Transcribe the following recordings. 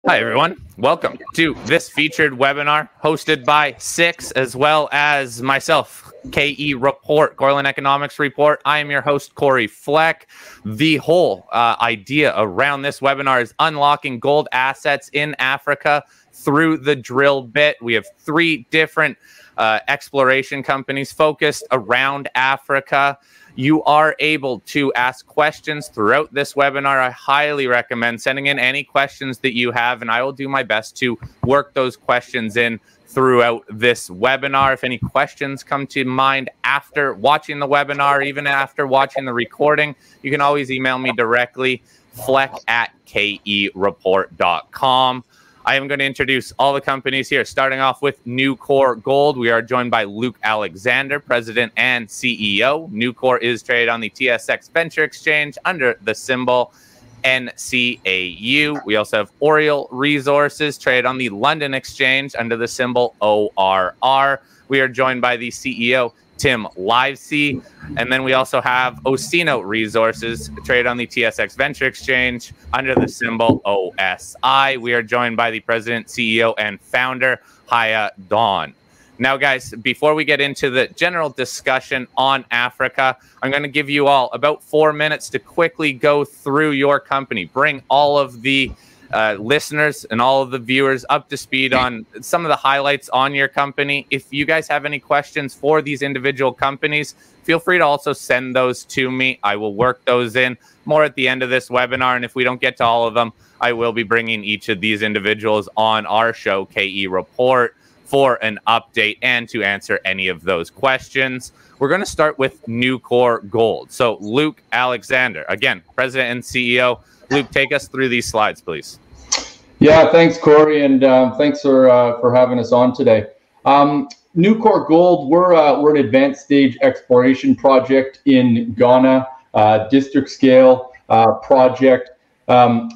Hi, everyone. Welcome to this featured webinar hosted by Six, as well as myself, KE Report, Corlin Economics Report. I am your host, Corey Fleck. The whole idea around this webinar is unlocking gold assets in Africa through the drill bit. We have three different exploration companies focused around Africa. You are able to ask questions throughout this webinar. I highly recommend sending in any questions that you have, and I will do my best to work those questions in throughout this webinar. If any questions come to mind after watching the webinar, even after watching the recording, you can always email me directly, fleck@kereport.com. I am going to introduce all the companies here, starting off with Newcore Gold. We are joined by Luke Alexander, President and CEO. Newcore is traded on the TSX Venture Exchange under the symbol NCAU. We also have Oriole Resources, traded on the London Exchange under the symbol ORR. We are joined by the CEO, Tim Livesey. And then we also have Osino Resources, traded on the TSX Venture Exchange under the symbol OSI. We are joined by the president, CEO, and founder, Haya Dawn. Now, guys, before we get into the general discussion on Africa, I'm going to give you all about 4 minutes to quickly go through your company, bring all of the listeners and all of the viewers up to speed on some of the highlights on your company. If you guys have any questions for these individual companies, feel free to also send those to me. I will work those in more at the end of this webinar. And if we don't get to all of them, I will be bringing each of these individuals on our show, KE Report, for an update and to answer any of those questions. We're going to start with Newcore Gold. So Luke Alexander, again, President and CEO. Luke, take us through these slides, please. Yeah, thanks, Corey, and thanks for having us on today. Newcore Gold, we're an advanced stage exploration project in Ghana, district scale project.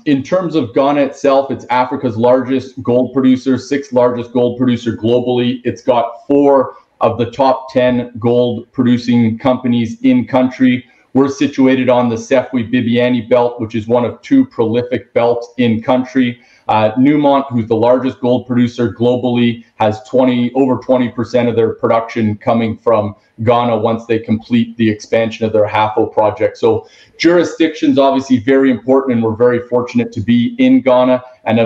In terms of Ghana itself, it's Africa's largest gold producer, sixth largest gold producer globally. It's got 4 of the top 10 gold producing companies in country. We're situated on the Sefwi-Bibiani belt, which is one of 2 prolific belts in country. Newmont, who's the largest gold producer globally, has over 20% of their production coming from Ghana once they complete the expansion of their Hafo project. So jurisdiction's obviously very important, and we're very fortunate to be in Ghana. And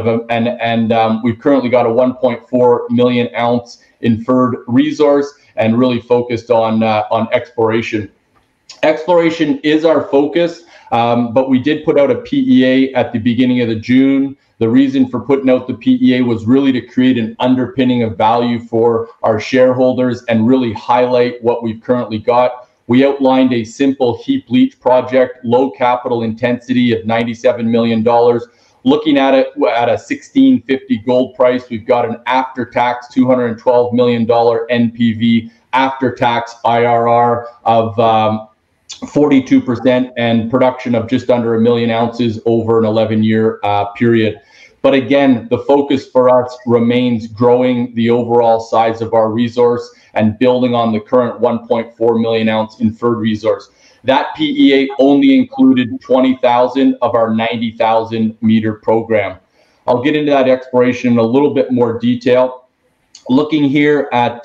we've currently got a 1.4 million ounce inferred resource, and really focused on exploration. Exploration is our focus, but we did put out a PEA at the beginning of June. The reason for putting out the PEA was really to create an underpinning of value for our shareholders and really highlight what we've currently got. We outlined a simple heap leach project, low capital intensity of $97 million. Looking at it at a $1,650 gold price, we've got an after-tax $212 million NPV, after-tax IRR of 42%, and production of just under 1 million ounces over an 11-year period. But again, the focus for us remains growing the overall size of our resource and building on the current 1.4 million ounce inferred resource. That PEA only included 20,000 of our 90,000 meter program. I'll get into that exploration in a little bit more detail. Looking here at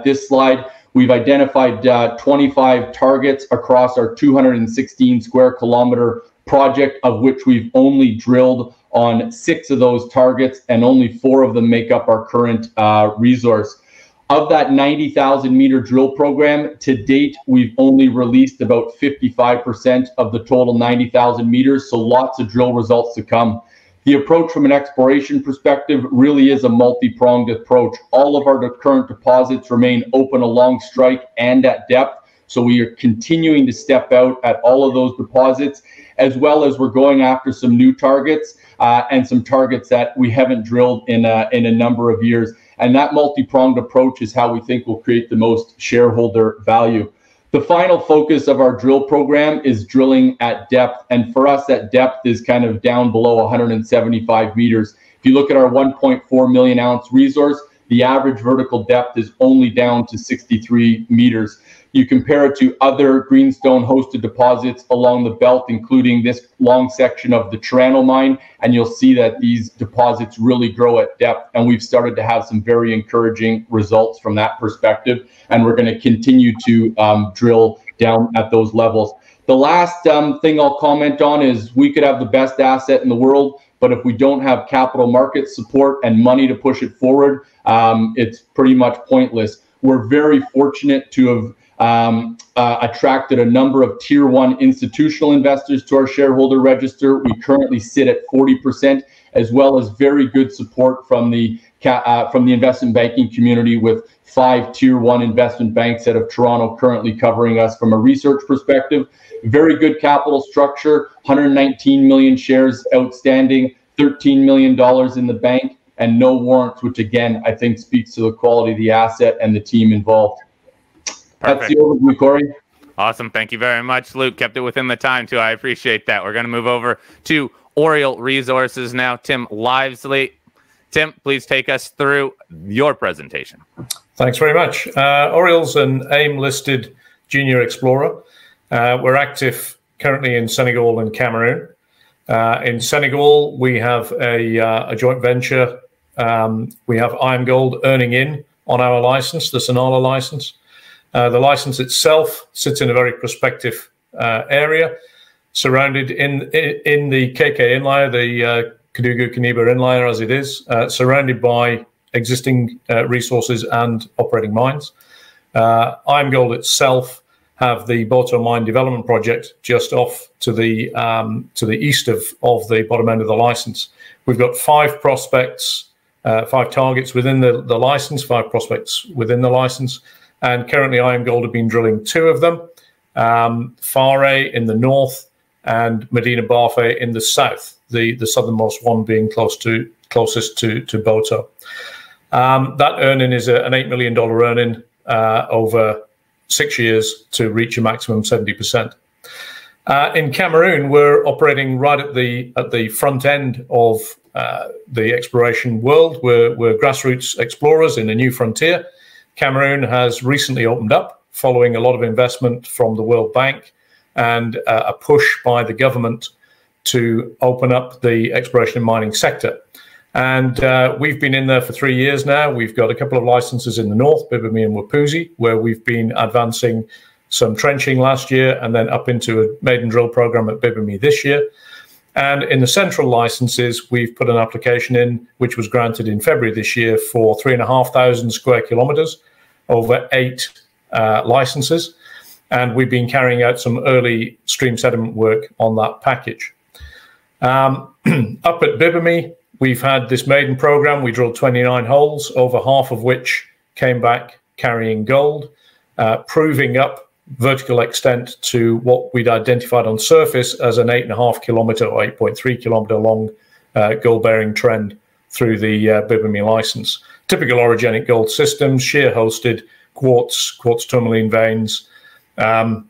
this slide, we've identified 25 targets across our 216 square kilometer project, of which we've only drilled on 6 of those targets, and only 4 of them make up our current resource. Of that 90,000 meter drill program, to date, we've only released about 55% of the total 90,000 meters, so lots of drill results to come. The approach from an exploration perspective really is a multi-pronged approach. All of our current deposits remain open along strike and at depth, so we are continuing to step out at all of those deposits, as well as we're going after some new targets and some targets that we haven't drilled in a number of years. And that multi-pronged approach is how we think will create the most shareholder value. The final focus of our drill program is drilling at depth. And for us, that depth is kind of down below 175 meters. If you look at our 1.4 million ounce resource, the average vertical depth is only down to 63 meters. You compare it to other greenstone hosted deposits along the belt, including this long section of the Toronto mine, and you'll see that these deposits really grow at depth, and we've started to have some very encouraging results from that perspective, and we're going to continue to drill down at those levels. The last thing I'll comment on is we could have the best asset in the world, but if we don't have capital market support and money to push it forward, it's pretty much pointless. We're very fortunate to have attracted a number of tier 1 institutional investors to our shareholder register. We currently sit at 40%, as well as very good support from the investment banking community, with 5 tier 1 investment banks out of Toronto currently covering us from a research perspective. Very good capital structure, 119 million shares outstanding, $13 million in the bank, and no warrants, which again, I think speaks to the quality of the asset and the team involved. Perfect. That's the overview, Corey. Awesome. Thank you very much, Luke. Kept it within the time, too. I appreciate that. We're going to move over to Oriole Resources now. Tim Livesley. Tim, please take us through your presentation. Thanks very much. Oriole's an AIM-listed junior explorer. We're active currently in Senegal and Cameroon. In Senegal, we have a joint venture. We have IAMGOLD earning in on our license, the Sonala license. The license itself sits in a very prospective area, surrounded in the KK Inlier, the Kédougou-Kaniba Inlier as it is, surrounded by existing resources and operating mines. IAMGOLD itself have the Boto Mine Development Project just off to the east of the bottom end of the license. We've got 5 prospects, 5 targets within the license, 5 prospects within the license. And currently, IAMGOLD have been drilling 2 of them, Fare in the north and Medina Bafe in the south, the southernmost one being closest to Boto. That earning is an $8 million earning over 6 years to reach a maximum 70%. In Cameroon, we're operating right at the front end of the exploration world. We're grassroots explorers in a new frontier. Cameroon has recently opened up following a lot of investment from the World Bank and a push by the government to open up the exploration and mining sector. And we've been in there for 3 years now. We've got a couple of licenses in the north, Bibemi and Wapuzi, where we've been advancing some trenching last year and then up into a maiden drill program at Bibemi this year. And in the central licenses, we've put an application in, which was granted in February this year for 3,500 square kilometers over 8 licenses. And we've been carrying out some early stream sediment work on that package. Up at Bibemi, we've had this maiden program. We drilled 29 holes, over half of which came back carrying gold, proving up vertical extent to what we'd identified on surface as an 8.5 kilometer or 8.3 kilometer long gold-bearing trend through the Bibemi license. Typical orogenic gold systems, shear-hosted quartz tourmaline veins, on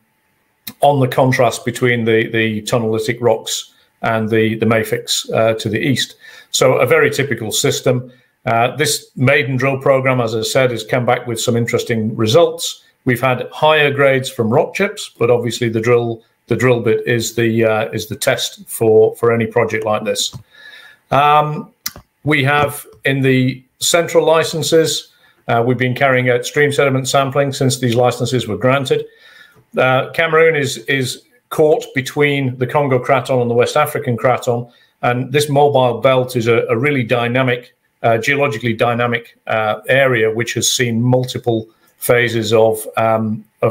the contrast between the tonalitic rocks and the mafics to the east. So a very typical system. This maiden drill program, as I said, has come back with some interesting results. We've had higher grades from rock chips, but obviously the drill bit is the test for any project like this. We have in the central licenses, we've been carrying out stream sediment sampling since these licenses were granted. Cameroon is caught between the Congo Craton and the West African Craton, and this mobile belt is a really dynamic, geologically dynamic area which has seen multiple phases of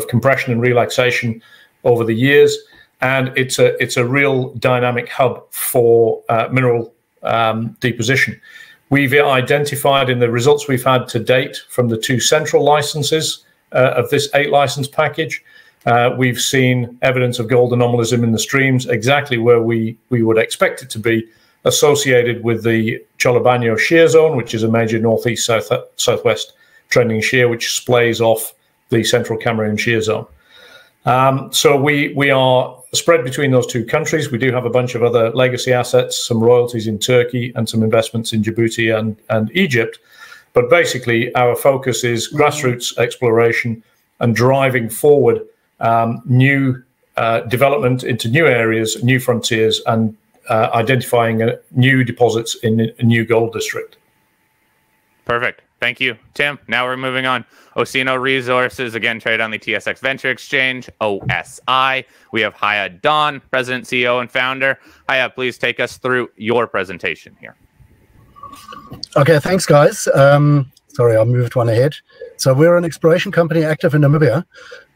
compression and relaxation over the years, and it's a real dynamic hub for mineral deposition. We've identified in the results we've had to date from the 2 central licenses of this 8 license package, we've seen evidence of gold anomalism in the streams exactly where we would expect it to be, associated with the Cholobagno shear zone, which is a major northeast southwest trending shear which splays off the central Cameroon shear zone. So we are spread between those 2 countries. We do have a bunch of other legacy assets, some royalties in Turkey and some investments in Djibouti and Egypt. But basically, our focus is grassroots exploration and driving forward new development into new areas, new frontiers, and identifying new deposits in a new gold district. Perfect. Thank you, Tim. Now we're moving on. Osino Resources, again, traded on the TSX Venture Exchange, OSI. We have Haya Don, President, CEO, and Founder. Haya, please take us through your presentation here. Okay, thanks, guys. Sorry, I moved one ahead. So we're an exploration company active in Namibia.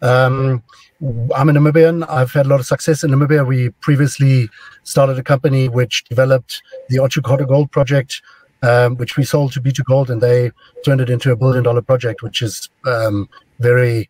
I'm a Namibian. I've had a lot of success in Namibia. We previously started a company which developed the Otjikoto Gold project, which we sold to B2Gold, and they turned it into a $1 billion project, which is very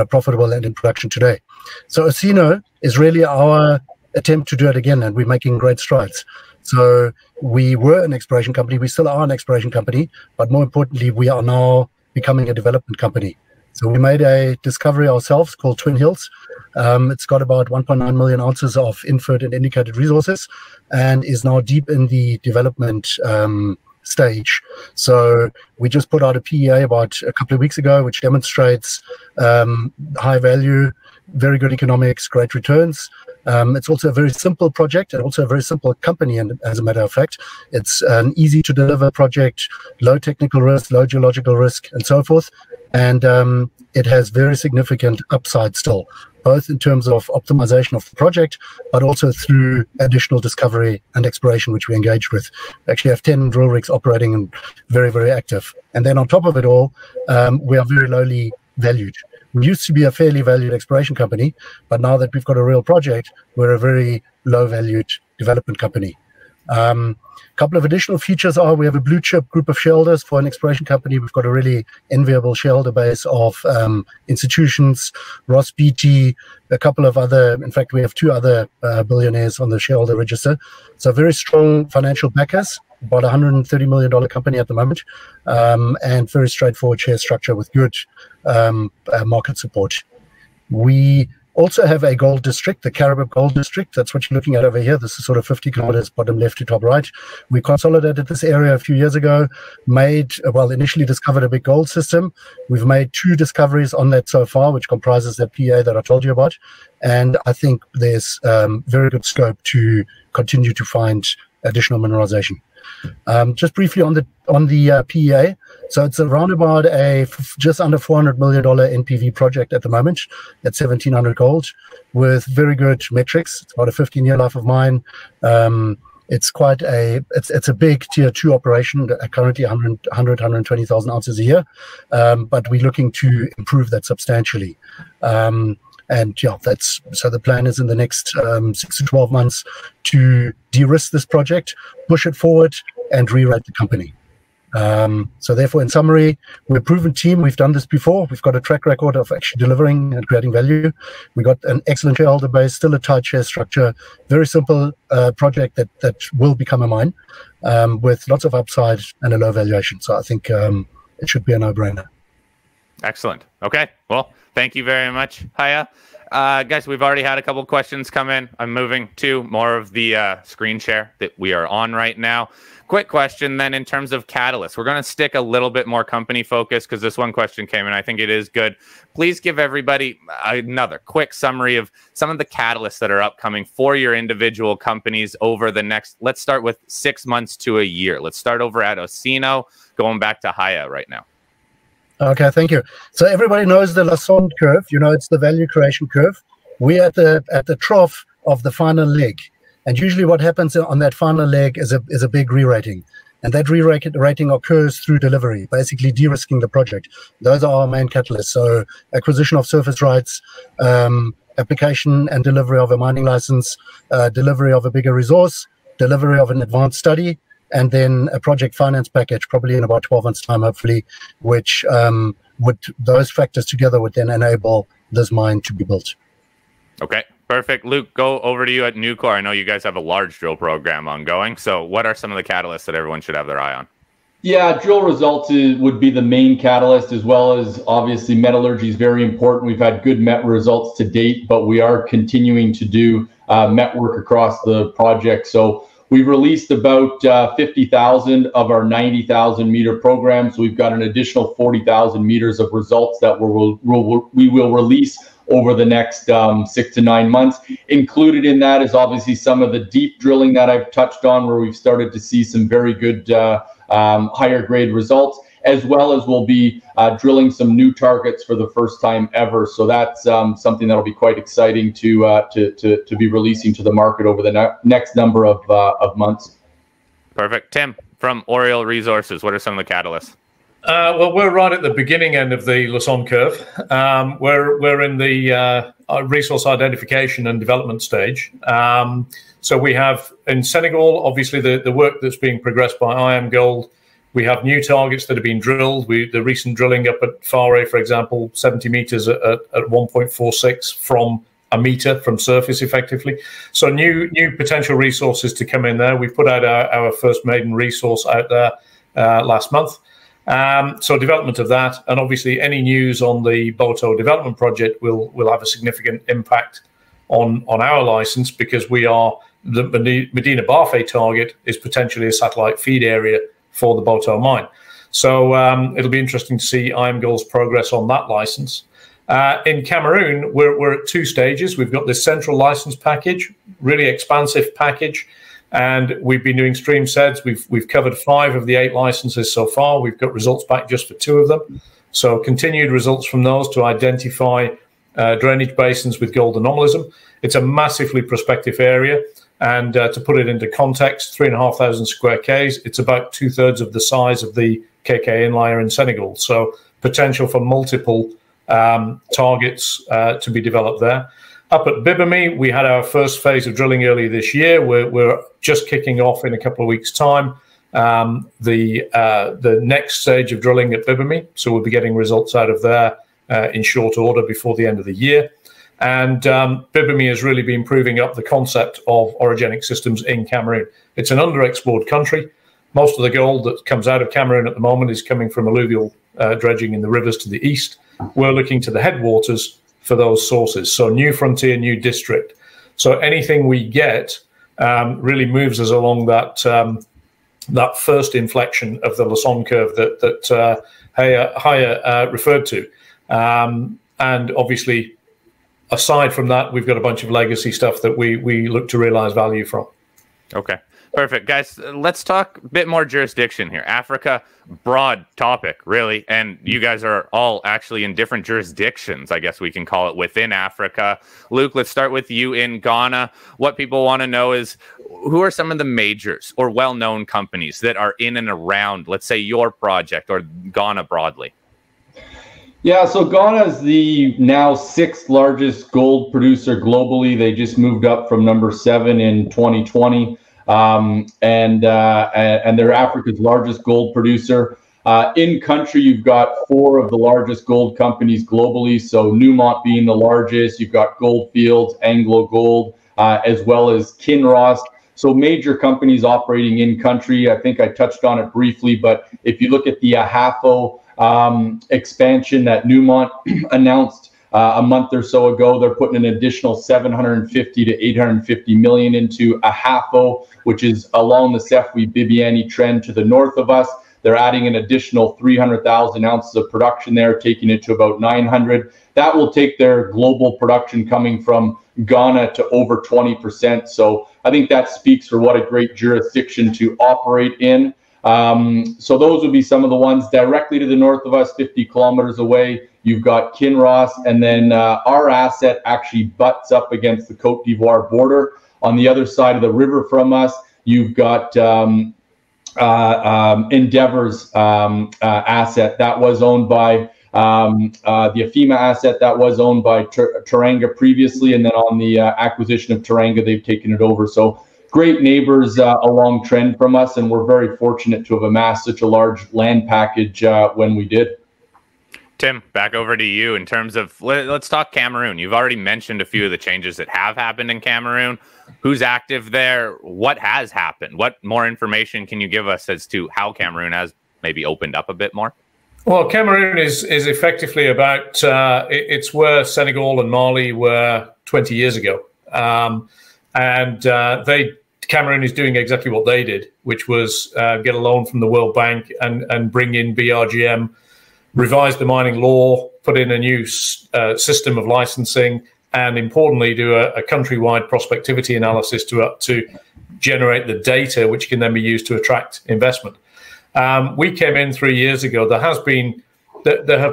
profitable and in production today. So Osino is really our attempt to do it again, and we're making great strides. So we were an exploration company, we still are an exploration company, but more importantly, we are now becoming a development company. So we made a discovery ourselves called Twin Hills. It's got about 1.9 million ounces of inferred and indicated resources, and is now deep in the development stage. So we just put out a PEA about a couple of weeks ago, which demonstrates high value, very good economics, great returns. It's also a very simple project and also a very simple company. And as a matter of fact, it's an easy to deliver project, low technical risk, low geological risk, and so forth. And it has very significant upside still, both in terms of optimization of the project, but also through additional discovery and exploration, which we engaged with. We actually have 10 drill rigs operating and very, very active. And then on top of it all, we are very lowly valued. We used to be a fairly valued exploration company, but now that we've got a real project, we're a very low valued development company. A couple of additional features are we have a blue chip group of shareholders. For an exploration company, we've got a really enviable shareholder base of institutions, Ross BT, a couple of other, in fact, we have 2 other billionaires on the shareholder register. So very strong financial backers, about $130 million company at the moment, and very straightforward share structure with good market support. We also have a gold district, the Caribou Gold District. That's what you're looking at over here. This is sort of 50 kilometers bottom left to top right. We consolidated this area a few years ago, initially discovered a big gold system. We've made 2 discoveries on that so far, which comprises that PA that I told you about. And I think there's very good scope to continue to find additional mineralization. Just briefly on the PEA, so it's around about just under $400 million NPV project at the moment at 1,700 gold, with very good metrics. It's about a 15-year life of mine. It's quite it's a big tier 2 operation, currently 120,000 ounces a year, but we're looking to improve that substantially. And yeah, so the plan is in the next 6 to 12 months to de-risk this project, push it forward, and rewrite the company. So therefore, in summary, we're a proven team. We've done this before. We've got a track record of actually delivering and creating value. We got an excellent shareholder base, still a tight share structure, very simple project that will become a mine with lots of upside and a low valuation. So I think it should be a no-brainer. Excellent. Okay. Well, thank you very much, Haya. Guys, we've already had a couple questions come in. I'm moving to more of the screen share that we are on right now. Quick question then in terms of catalysts. We're going to stick a little bit more company focused because this one question came in. I think it is good. Please give everybody another quick summary of some of the catalysts that are upcoming for your individual companies over the next, let's start with 6 months to a year. Let's start over at Osino, going back to Haya right now. Okay, thank you. So everybody knows the Lassonde curve. You know, it's the value creation curve. We're at the trough of the final leg. And usually what happens on that final leg is a big re-rating. And that re-rating occurs through delivery, basically de-risking the project. Those are our main catalysts. So acquisition of surface rights, application and delivery of a mining license, delivery of a bigger resource, delivery of an advanced study, and then a project finance package, probably in about 12 months' time, hopefully, which those factors together would then enable this mine to be built. Okay, perfect. Luke, go over to you at Newcore. I know you guys have a large drill program ongoing. So what are some of the catalysts that everyone should have their eye on? Yeah, drill results would be the main catalyst, as well as obviously metallurgy is very important. We've had good met results to date, but we are continuing to do met work across the project. So we've released about 50,000 of our 90,000 meter program. So we've got an additional 40,000 meters of results that we will release over the next 6 to 9 months. Included in that is obviously some of the deep drilling that I've touched on, where we've started to see some very good higher grade results, as well as we'll be drilling some new targets for the first time ever. So that's something that'll be quite exciting to be releasing to the market over the next number of months. Perfect. Tim, from Oriole Resources, what are some of the catalysts? Well, we're right at the beginning end of the Lassonde curve. We're in the resource identification and development stage. So we have in Senegal, obviously, the work that's being progressed by IAMGOLD. We have new targets that have been drilled. The recent drilling up at Fare, for example, 70 meters at 1.46 from a meter from surface, effectively. So new potential resources to come in there. We put out our first maiden resource out there last month. So development of that, and obviously any news on the Boto development project will have a significant impact on our license, because we are the Medina Barfe target is potentially a satellite feed area for the Boto mine. So it'll be interesting to see IAMGOLD's progress on that license. In Cameroon, we're at 2 stages. We've got this central license package, really expansive package, and we've been doing stream seds. We've covered 5 of the 8 licenses so far. We've got results back just for 2 of them. So continued results from those to identify drainage basins with gold anomalism. It's a massively prospective area. And to put it into context, 3,500 square Ks, it's about 2/3 of the size of the KK Inlier in Senegal. So potential for multiple targets to be developed there. Up at Bibemi, we had our first phase of drilling earlier this year. We're just kicking off in a couple of weeks' time the next stage of drilling at Bibemi. So we'll be getting results out of there in short order before the end of the year. And Bibemi has really been proving up the concept of orogenic systems in Cameroon. It's an underexplored country. Most of the gold that comes out of Cameroon at the moment is coming from alluvial dredging in the rivers to the east. We're looking to the headwaters for those sources. So new frontier, new district. So anything we get really moves us along that first inflection of the Lassonde curve that Haya referred to. And obviously, aside from that, we've got a bunch of legacy stuff that we look to realize value from. Okay, perfect. Guys, let's talk a bit more jurisdiction here. Africa, broad topic, really. And you guys are all actually in different jurisdictions, I guess we can call it, within Africa. Luke, let's start with you in Ghana. What people want to know is, who are some of the majors or well-known companies that are in and around, let's say, your project or Ghana broadly? Yeah, so Ghana is the now 6th largest gold producer globally. They just moved up from number 7 in 2020, and they're Africa's largest gold producer. In country, you've got 4 of the largest gold companies globally. So Newmont being the largest. You've got Gold Fields, Anglo Gold, as well as Kinross. So major companies operating in country. I think I touched on it briefly, but if you look at the Ahafo expansion that Newmont announced a month or so ago, they're putting an additional 750 to 850 million into Ahafo, which is along the Sefwi-Bibiani trend to the north of us. They're adding an additional 300,000 ounces of production there, taking it to about 900. That will take their global production coming from Ghana to over 20%. So I think that speaks for what a great jurisdiction to operate in. So those would be some of the ones directly to the north of us, 50 kilometers away. You've got Kinross, and then our asset actually butts up against the Cote d'Ivoire border. On the other side of the river from us, you've got Endeavor's asset that was owned by the Afema asset that was owned by Teranga previously, and then on the acquisition of Teranga, they've taken it over. So great neighbors along trend from us, and we're very fortunate to have amassed such a large land package when we did. Tim, back over to you in terms of, let's talk Cameroon. You've already mentioned a few of the changes that have happened in Cameroon. Who's active there? What has happened? What more information can you give us as to how Cameroon has maybe opened up a bit more? Well, Cameroon is effectively about, it's where Senegal and Mali were 20 years ago. And they Cameroon is doing exactly what they did, which was get a loan from the World Bank and bring in BRGM, revise the mining law, put in a new system of licensing, and importantly, do a countrywide prospectivity analysis to generate the data, which can then be used to attract investment. We came in 3 years ago. There have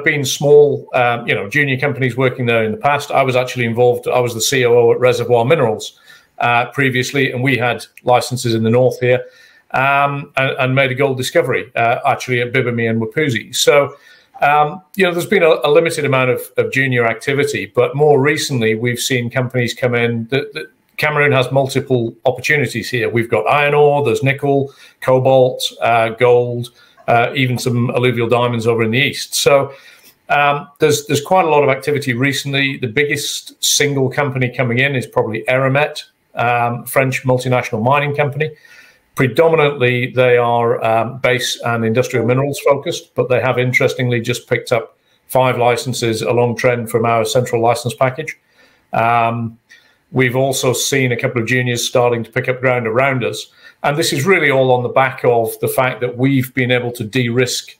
been small, junior companies working there in the past. I was actually involved. I was the COO at Reservoir Minerals previously, and we had licenses in the north here, and made a gold discovery actually at Bibemi and Wapuzi. So, there's been a limited amount of junior activity, but more recently we've seen companies come in. Cameroon has multiple opportunities here. We've got iron ore, there's nickel, cobalt, gold, even some alluvial diamonds over in the east. So there's quite a lot of activity recently. The biggest single company coming in is probably Eramet, French multinational mining company. Predominantly, they are base and industrial minerals focused, but they have interestingly just picked up 5 licenses along trend from our central license package. We've also seen a couple of juniors starting to pick up ground around us. And this is really all on the back of the fact that we've been able to de-risk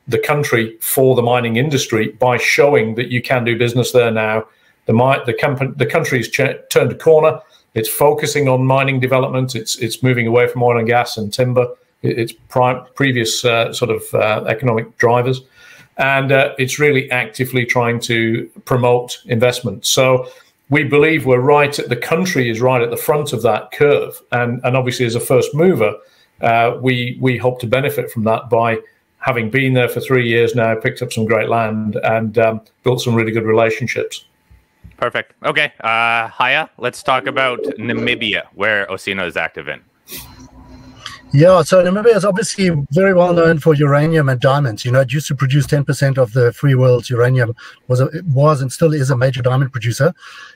the country for the mining industry by showing that you can do business there now. The country's turned a corner. It's focusing on mining development. It's moving away from oil and gas and timber. It's previous economic drivers. And it's really actively trying to promote investment. So we believe the country is right at the front of that curve. And obviously, as a first mover, we hope to benefit from that by having been there for 3 years now, picked up some great land, and built some really good relationships. Perfect. Okay, Haya, let's talk about Namibia, where Osino is active in. Yeah, so Namibia is obviously very well known for uranium and diamonds. It used to produce 10% of the free world's uranium, was and still is a major diamond producer.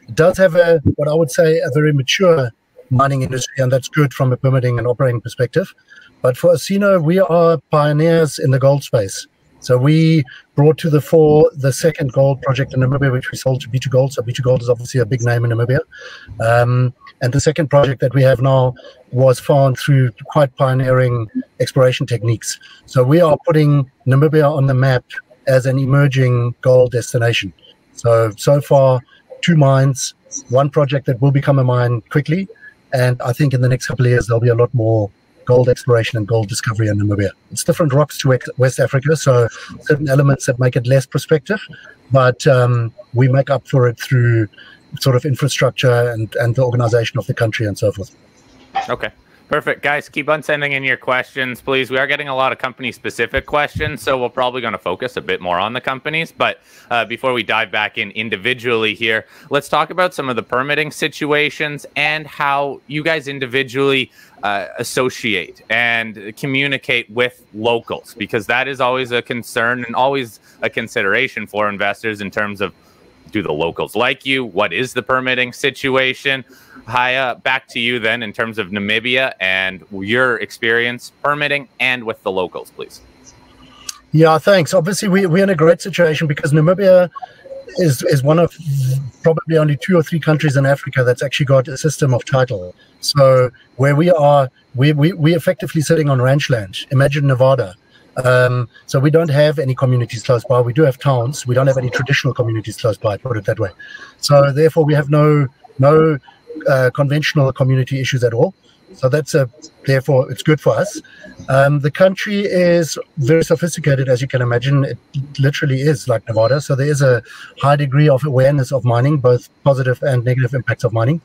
It does have what I would say, a very mature mining industry, and that's good from a permitting and operating perspective. But for Osino, we are pioneers in the gold space. So we brought to the fore the second gold project in Namibia, which we sold to B2Gold. So B2Gold is obviously a big name in Namibia. And the second project that we have now was found through quite pioneering exploration techniques. So we are putting Namibia on the map as an emerging gold destination. So far, 2 mines, 1 project that will become a mine quickly. And I think in the next couple of years, there'll be a lot more gold exploration and gold discovery in Namibia. It's different rocks to West Africa, so certain elements that make it less prospective, but we make up for it through sort of infrastructure and the organization of the country and so forth. Okay, perfect. Guys, keep on sending in your questions, please. We are getting a lot of company-specific questions, so we're probably going to focus a bit more on the companies. But before we dive back in individually here, let's talk about some of the permitting situations and how you guys individually associate and communicate with locals, because that is always a concern and always a consideration for investors in terms of, do the locals like you? What is the permitting situation? Haya, back to you then in terms of Namibia and your experience permitting and with the locals, please. Yeah, thanks. Obviously, we're in a great situation because Namibia is one of probably only 2 or 3 countries in Africa that's actually got a system of title. So where we are, we're effectively sitting on ranch land. Imagine Nevada. So we don't have any communities close by. We do have towns. We don't have any traditional communities close by, put it that way. So therefore, we have no conventional community issues at all. So therefore, it's good for us. The country is very sophisticated, as you can imagine. It literally is like Nevada. So there is a high degree of awareness of mining, both positive and negative impacts of mining.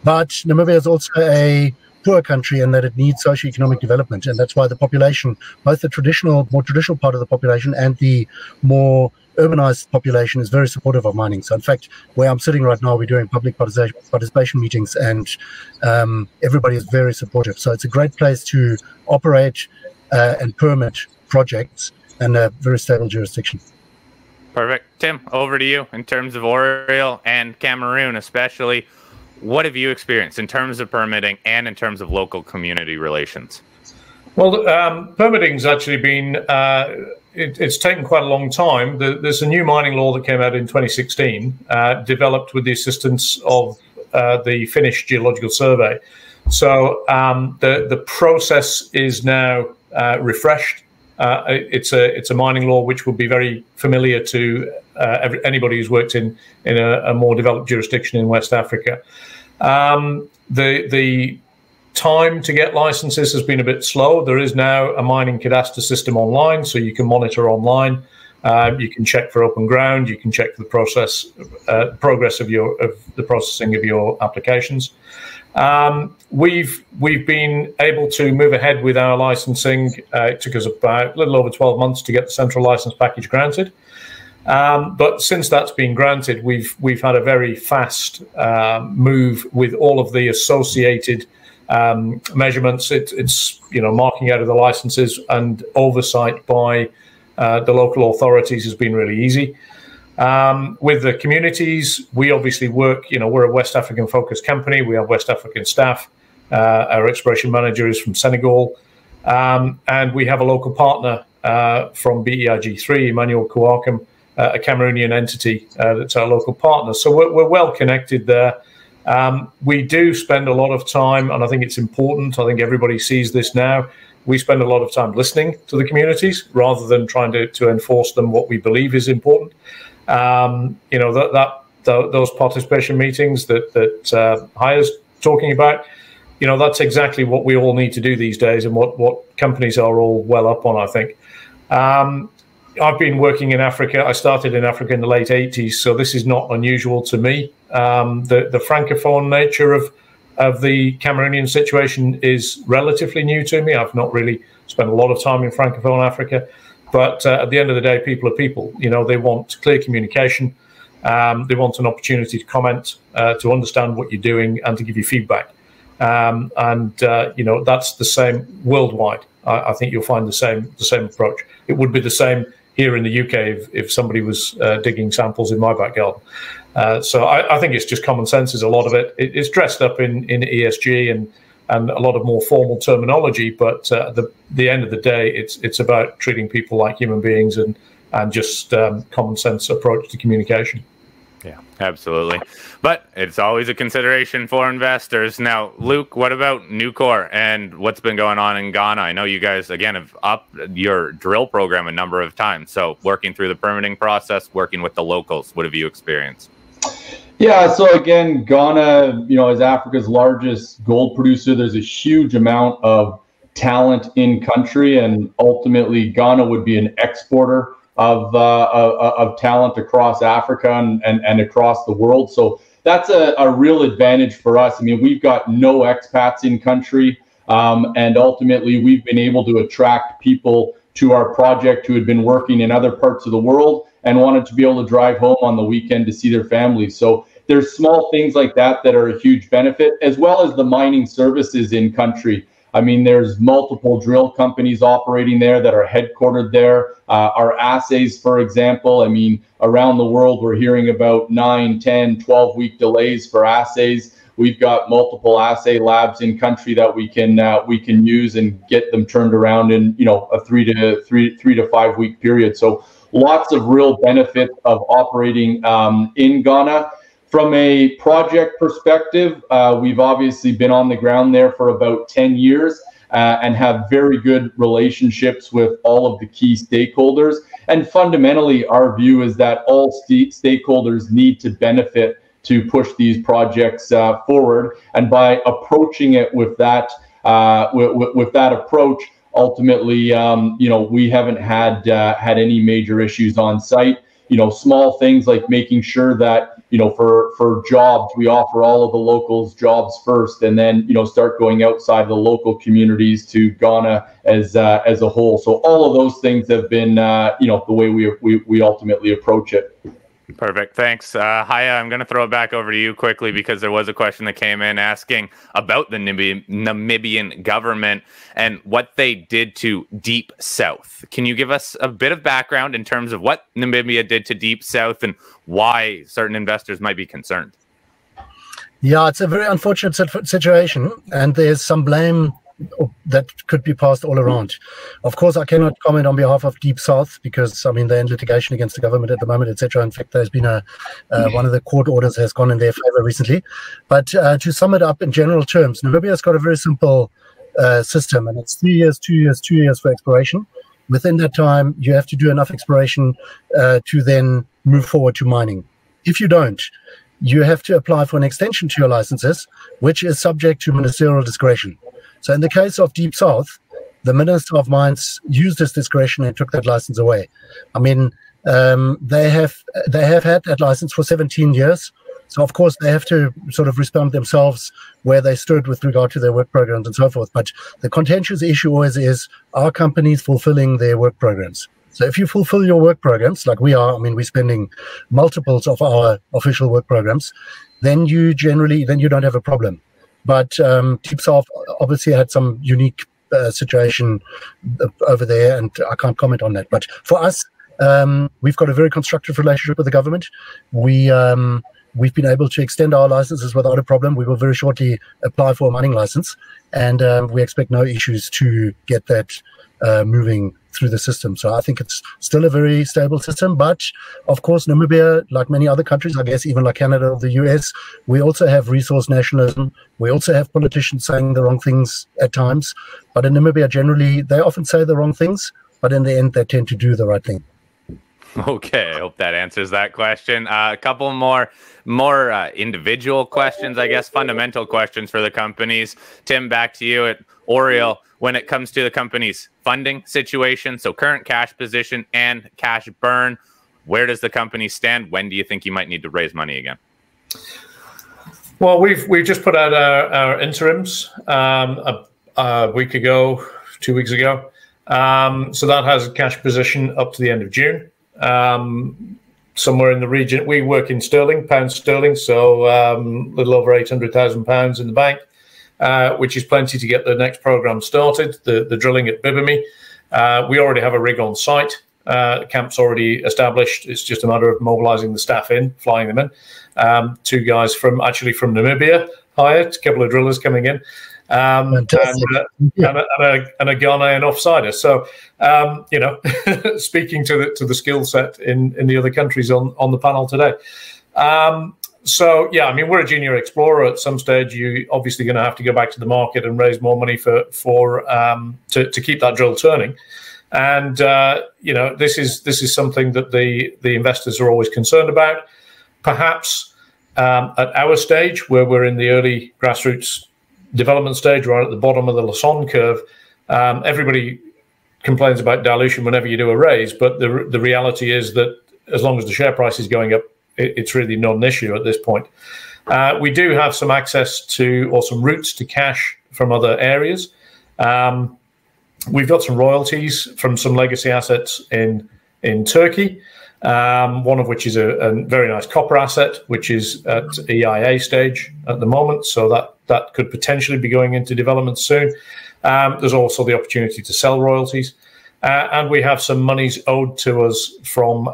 But Namibia is also a poor country in that it needs socioeconomic development, and that's why the population, both the more traditional part of the population and the more urbanized population, is very supportive of mining. So in fact, where I'm sitting right now, we're doing public participation meetings, and everybody is very supportive. So it's a great place to operate and permit projects, and a very stable jurisdiction. Perfect. Tim, over to you in terms of Oriole and Cameroon especially. What have you experienced in terms of permitting and in terms of local community relations? Well, permitting's actually been, it's taken quite a long time. There's a new mining law that came out in 2016, developed with the assistance of the Finnish Geological Survey, So the process is now refreshed. It's a mining law which will be very familiar to anybody who's worked in a more developed jurisdiction in West Africa. The time to get licenses has been a bit slow. There is now a mining cadastre system online, so you can monitor online. You can check for open ground. You can check for the progress of the processing of your applications. We've been able to move ahead with our licensing. It took us about a little over 12 months to get the central license package granted. But since that's been granted, we've had a very fast move with all of the associated measurements. It's marking out of the licenses, and oversight by the local authorities has been really easy. With the communities, we obviously work, we're a West African focused company. We have West African staff. Our exploration manager is from Senegal. And we have a local partner from BEIG3, Emmanuel Kouakum, a Cameroonian entity that's our local partner. So we're well connected there. We do spend a lot of time, and I think it's important. I think everybody sees this now. We spend a lot of time listening to the communities rather than trying to enforce them what we believe is important. Those participation meetings that Haya's talking about, that's exactly what we all need to do these days, and what companies are all well up on, I think. I've been working in Africa. I started in Africa in the late 80s, so this is not unusual to me. The francophone nature of the Cameroonian situation is relatively new to me. I've not really spent a lot of time in francophone Africa, but at the end of the day, people are people. They want clear communication. They want an opportunity to comment, to understand what you're doing, and to give you feedback. That's the same worldwide. I think you'll find the same approach. It would be the same here in the UK if somebody was digging samples in my back garden. So I think it's just common sense is a lot of it. It's dressed up in ESG and a lot of more formal terminology, but at the end of the day, it's about treating people like human beings and just common sense approach to communication. Yeah, absolutely. But it's always a consideration for investors. Now, Luke, what about Newcore and what's been going on in Ghana? I know you guys, again, have upped your drill program a number of times. So working through the permitting process, working with the locals, what have you experienced? Yeah, so again, Ghana, is Africa's largest gold producer. There's a huge amount of talent in country, and ultimately Ghana would be an exporter of talent across Africa and across the world. So that's a real advantage for us. I mean, we've got no expats in country, and ultimately we've been able to attract people to our project who had been working in other parts of the world and wanted to be able to drive home on the weekend to see their families. So there's small things like that are a huge benefit, as well as the mining services in country. I mean, there's multiple drill companies operating there that are headquartered there. Our assays, for example, I mean, around the world, we're hearing about 9, 10, 12-week delays for assays. We've got multiple assay labs in country that we can use and get them turned around in a 3 to 5 week period. So lots of real benefit of operating in Ghana. From a project perspective, we've obviously been on the ground there for about 10 years and have very good relationships with all of the key stakeholders. And fundamentally, our view is that all stakeholders need to benefit to push these projects forward. And by approaching it with that approach, ultimately, we haven't had any major issues on site. Small things like making sure that for jobs, we offer all of the locals jobs first, and then start going outside the local communities to Ghana as a whole. So all of those things have been the way we ultimately approach it. Perfect. Thanks. Haya, I'm going to throw it back over to you quickly because there was a question that came in asking about the Namibian government and what they did to Deep South. Can you give us a bit of background in terms of what Namibia did to Deep South and why certain investors might be concerned? Yeah, it's a very unfortunate situation, and there's some blame that could be passed all around. Of course, I cannot comment on behalf of Deep South because, I mean, they're in litigation against the government at the moment, etc. In fact, there's been one of the court orders has gone in their favor recently. But to sum it up in general terms, Namibia's got a very simple system, and it's 3 years, 2 years, 2 years for exploration. Within that time, you have to do enough exploration to then move forward to mining. If you don't, you have to apply for an extension to your licenses, which is subject to ministerial discretion. So in the case of Deep South, the Minister of Mines used his discretion and took that license away. I mean, they have had that license for 17 years. So, of course, they have to sort of respond themselves where they stood with regard to their work programs and so forth. But the contentious issue always is, are companies fulfilling their work programs? So if you fulfill your work programs, like we are, I mean, we're spending multiples of our official work programs, then you don't have a problem. But Deep South obviously had some unique situation over there, and I can't comment on that. But for us, we've got a very constructive relationship with the government. We've been able to extend our licenses without a problem. We will very shortly apply for a mining license, and we expect no issues to get that moving through the system. So I think it's still a very stable system. But of course, Namibia, like many other countries, I guess even like Canada or the US, we also have resource nationalism. We also have politicians saying the wrong things at times. But in Namibia, generally, they often say the wrong things, but in the end, they tend to do the right thing. Okay, I hope that answers that question. A couple more individual questions, I guess, fundamental questions for the companies. Tim, back to you at Oriole. When it comes to the company's funding situation, so current cash position and cash burn, where does the company stand? When do you think you might need to raise money again? Well, we've just put out our interims a week ago, 2 weeks ago. So that has a cash position up to the end of June. Somewhere in the region, we work in sterling, pound sterling, so a little over £800,000 in the bank, which is plenty to get the next program started, the drilling at Bibemi. We already have a rig on site. Camp's already established. It's just a matter of mobilizing the staff in, flying them in. 2 guys from Namibia hired, a couple of drillers coming in. And a Ghanaian offsider. So, speaking to the skill set in the other countries on the panel today. So, yeah, I mean, we're a junior explorer. At some stage, you're obviously going to have to go back to the market and raise more money to keep that drill turning. And this is something that the investors are always concerned about. Perhaps at our stage, where we're in the early grassroots development stage, right at the bottom of the Lassonde curve, everybody complains about dilution whenever you do a raise, but the reality is that as long as the share price is going up, it's really not an issue at this point. We do have some access to, or some routes to cash from other areas. We've got some royalties from some legacy assets in Turkey, one of which is a very nice copper asset, which is at EIA stage at the moment. So that could potentially be going into development soon. There's also the opportunity to sell royalties. And we have some monies owed to us from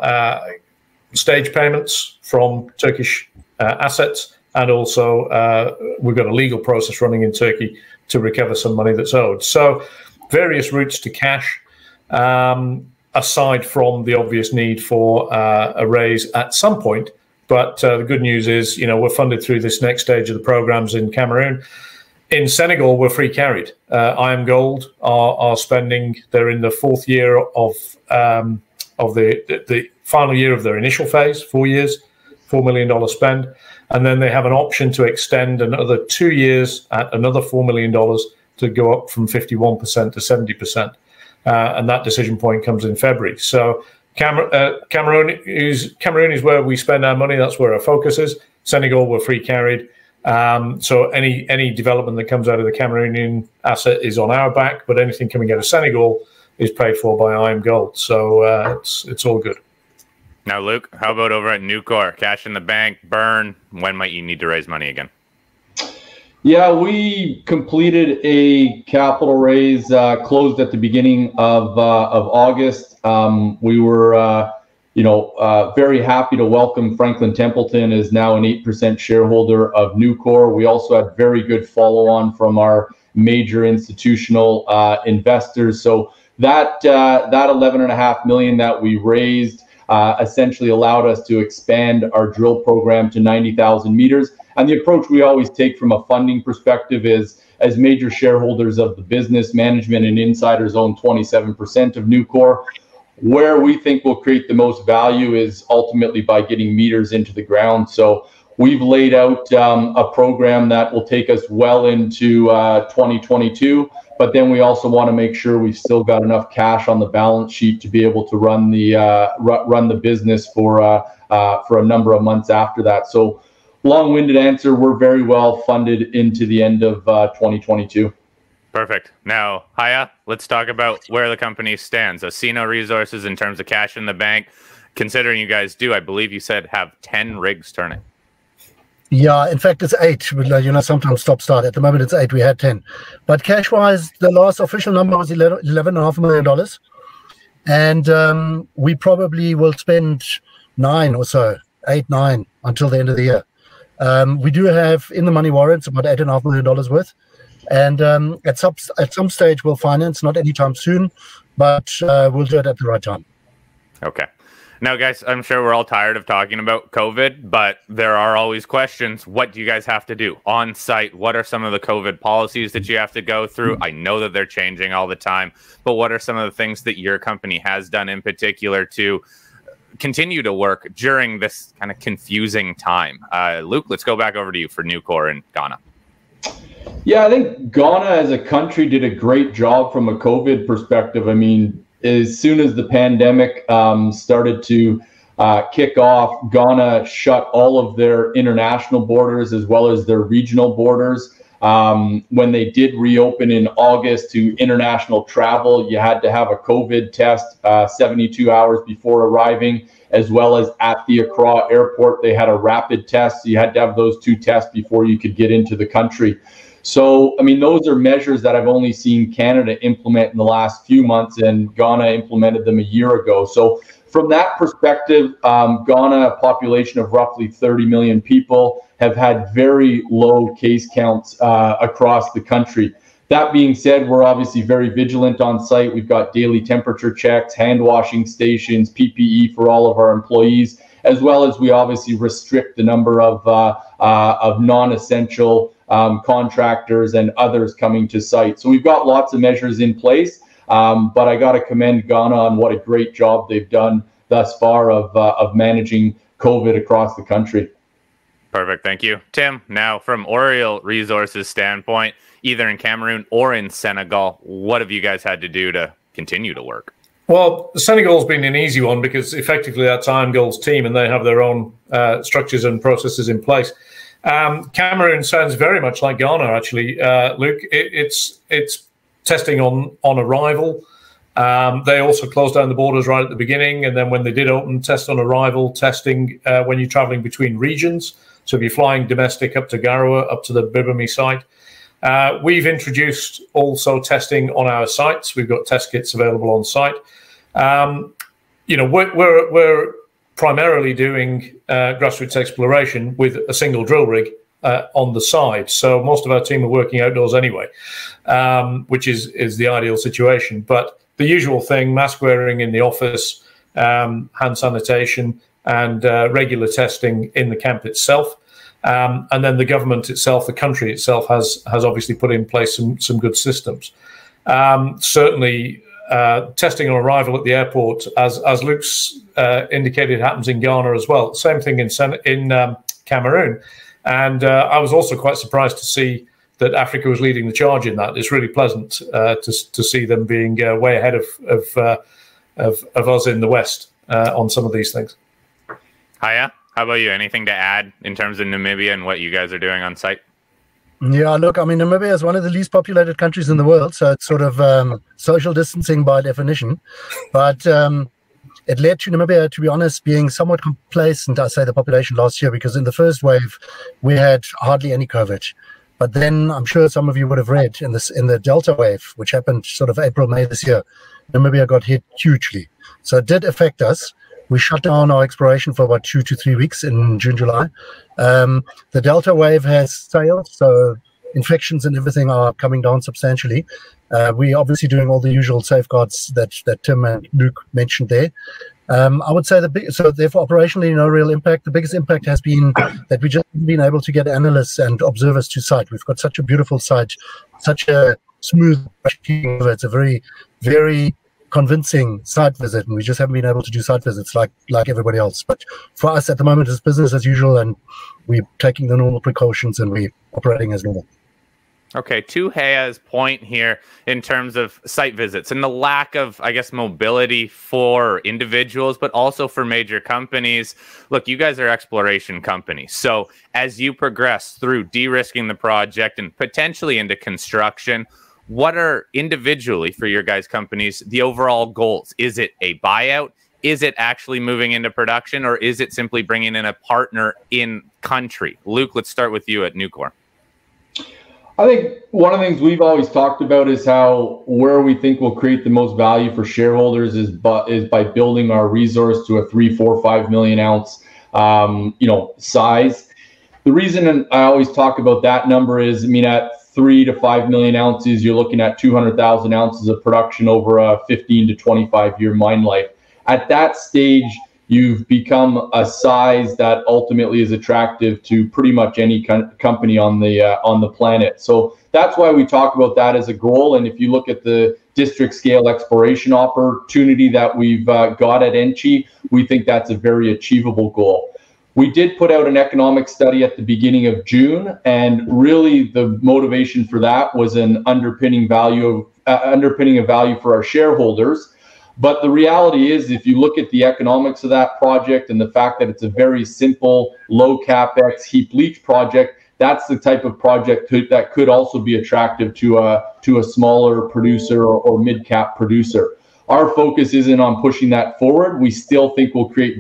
stage payments from Turkish assets. And also we've got a legal process running in Turkey to recover some money that's owed. So various routes to cash, aside from the obvious need for a raise at some point. But the good news is, we're funded through this next stage of the programs in Cameroon. In Senegal, we're free carried. IAMGOLD are spending, they're in the 4th year of the final year of their initial phase, 4 years, $4 million spend. And then they have an option to extend another 2 years at another $4 million to go up from 51% to 70%. And that decision point comes in February. So Cameroon is where we spend our money. That's where our focus is. Senegal, we're free carried. So any development that comes out of the Cameroonian asset is on our back, but anything coming out of Senegal is paid for by IAMGOLD. So it's all good. Now, Luke, how about over at Newcore? Cash in the bank, burn. When might you need to raise money again? Yeah, we completed a capital raise, closed at the beginning of August. We were, very happy to welcome Franklin Templeton as now an 8% shareholder of Newcore. We also had very good follow-on from our major institutional investors. So that $11.5 million that we raised essentially allowed us to expand our drill program to 90,000 meters. And the approach we always take from a funding perspective is, as major shareholders of the business, management and insiders own 27% of Newcore. Where we think we'll create the most value is ultimately by getting meters into the ground. So we've laid out a program that will take us well into 2022, but then we also want to make sure we've still got enough cash on the balance sheet to be able to run the business for a number of months after that. So long-winded answer, we're very well funded into the end of 2022. Perfect. Now, Haya, let's talk about where the company stands. Osino Resources, in terms of cash in the bank, considering you guys do, I believe you said, have 10 rigs turning. Yeah, in fact, it's 8. You know, sometimes stop-start. At the moment, it's 8. We had 10. But cash-wise, the last official number was $11.5 million. And we probably will spend 9 or so, 8, 9, until the end of the year. We do have in-the-money warrants, about $8.5 million worth. And at some stage, we'll finance, not anytime soon, but we'll do it at the right time. Okay. Now, guys, I'm sure we're all tired of talking about COVID, but there are always questions. What do you guys have to do on site? What are some of the COVID policies that you have to go through? I know that they're changing all the time, but what are some of the things that your company has done in particular to continue to work during this kind of confusing time? Luke, let's go back over to you for Newcore in Ghana. Yeah, I think Ghana as a country did a great job from a COVID perspective. I mean, as soon as the pandemic started to kick off, Ghana shut all of their international borders as well as their regional borders. When they did reopen in August to international travel, you had to have a COVID test 72 hours before arriving, as well as at the Accra airport, they had a rapid test. So you had to have those 2 tests before you could get into the country. So, I mean, those are measures that I've only seen Canada implement in the last few months, and Ghana implemented them a year ago. So from that perspective, Ghana, a population of roughly 30 million people, have had very low case counts across the country. That being said, we're obviously very vigilant on site. We've got daily temperature checks, hand washing stations, PPE for all of our employees, as well as we obviously restrict the number of non-essential contractors and others coming to site. So we've got lots of measures in place, but I got to commend Ghana on what a great job they've done thus far of managing COVID across the country. Perfect. Thank you. Tim, now from Oriole Resources standpoint, either in Cameroon or in Senegal, what have you guys had to do to continue to work? Well, Senegal's been an easy one because effectively that's IAMGOLD's team and they have their own structures and processes in place. Cameroon sounds very much like Ghana, actually, Luke. It's testing on arrival. They also closed down the borders right at the beginning, and then when they did open, test on arrival, testing when you're traveling between regions. So if you're flying domestic up to Garoua, up to the Bibemi site. We've introduced also testing on our sites. We've got test kits available on site. You know, we're primarily doing grassroots exploration with a single drill rig on the side. So most of our team are working outdoors anyway, which is the ideal situation. But the usual thing, mask wearing in the office, hand sanitation, and regular testing in the camp itself. And then the government itself, the country itself, has obviously put in place some good systems. Certainly, testing on arrival at the airport, as Luke's indicated, happens in Ghana as well. Same thing in Cameroon. And I was also quite surprised to see that Africa was leading the charge in that. It's really pleasant to see them being way ahead of us in the West on some of these things. Haya, how about you? Anything to add in terms of Namibia and what you guys are doing on site? Yeah, look, I mean, Namibia is one of the least populated countries in the world, so it's sort of social distancing by definition. But it led to Namibia, to be honest, being somewhat complacent, I say, the population last year, because in the first wave, we had hardly any COVID. But then I'm sure some of you would have read in the Delta wave, which happened sort of April, May this year, Namibia got hit hugely. So it did affect us. We shut down our exploration for about 2 to 3 weeks in June, July. The Delta wave has sailed, so infections and everything are coming down substantially. We're obviously doing all the usual safeguards that Tim and Luke mentioned there. I would say so therefore operationally no real impact. The biggest impact has been that we just been able to get analysts and observers to site. We've got such a beautiful site, such a smooth, it's a very, very convincing site visit, and we just haven't been able to do site visits like everybody else. But for us at the moment, it's business as usual, and we're taking the normal precautions and we're operating as normal. Okay, to Haya's point here in terms of site visits and the lack of, I guess, mobility for individuals, but also for major companies. Look, you guys are exploration companies. So as you progress through de-risking the project and potentially into construction, what are individually for your guys' companies the overall goals? Is it a buyout? Is it actually moving into production? Or is it simply bringing in a partner in country? Luke, let's start with you at Newcore. I think one of the things we've always talked about is how where we think will create the most value for shareholders is by building our resource to a 3, 4, 5 million ounce size. The reason I always talk about that number is, I mean, at 3 to 5 million ounces, you're looking at 200,000 ounces of production over a 15 to 25 year mine life. At that stage, you've become a size that ultimately is attractive to pretty much any company on the planet. So that's why we talk about that as a goal. And if you look at the district scale exploration opportunity that we've got at Enchi, we think that's a very achievable goal. We did put out an economic study at the beginning of June, and really the motivation for that was an underpinning value for our shareholders. But the reality is, if you look at the economics of that project and the fact that it's a very simple, low capex heap leach project, that's the type of project that could also be attractive to a smaller producer or mid-cap producer. Our focus isn't on pushing that forward. We still think we'll create